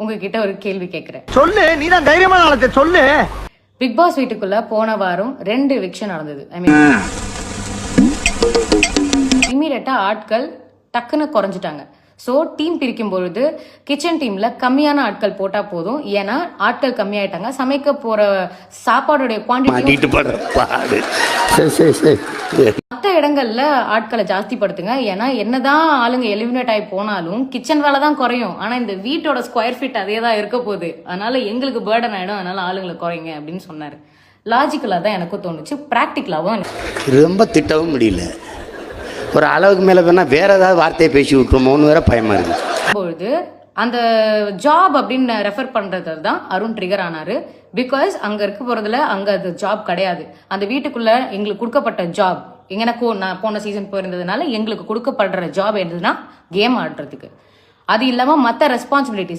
உங்ககிட்ட ஒரு கேள்வி கேட்கிறேன். சொல்லு, நீ தான் தைரியமான ஆளத்தை சொல்லு. பிக் பாஸ் வீட்டுக்குள்ள போன வாரம் 2 எவிக்ஷன் நடந்தது. ஐ மீன் இமீடியட்டா ஆட்கள் டக்குன்னு குறைஞ்சிட்டாங்க. ஸோ டீம் பிரிக்கும் பொழுது கிச்சன் டீம்ல கம்மியான ஆட்கள் போட்டா போதும். ஏன்னா ஆட்கள் கம்மியாயிட்டாங்க. சமைக்க போற சாப்பாடுடைய குவான்டிட்டி மற்ற இடங்கள்ல ஆட்களை ஜாஸ்தி படுத்துங்க. ஏன்னா என்னதான் ஆளுங்க எலிமினேட் ஆகி போனாலும் கிச்சன் வேலை தான் குறையும். ஆனா இந்த வீட்டோட ஸ்கொயர் ஃபீட் அதே தான் இருக்க போகுது. அதனால எங்களுக்கு பேர்டன் ஆயிடும். அதனால ஆளுங்களை குறைங்க அப்படின்னு சொன்னாரு. லாஜிக்கலா தான் எனக்கும் தோணுச்சு, பிராக்டிக்கலாவும் ரொம்ப திட்டவும் முடியல. ஒரு அளவுக்கு மேலே வேணா வேற ஏதாவது வார்த்தையை பேசி விட்டுருமோன்னு வேற பயமா இருக்கு. பொழுது அந்த ஜாப் அப்படின்னு ரெஃபர் பண்றது தான் அருண் ட்ரிகர் ஆனாரு. பிகாஸ் அங்க இருக்க போறதுல அங்க அது ஜாப் கிடையாது. அந்த வீட்டுக்குள்ள எங்களுக்கு கொடுக்கப்பட்ட ஜாப், எனக்கும் நான் போன சீசன் போயிருந்ததுனால எங்களுக்கு கொடுக்கப்படுற ஜாப் என்னதுன்னா கேம் ஆடுறதுக்கு. அது இல்லாம மற்ற ரெஸ்பான்சிபிலிட்டிஸ்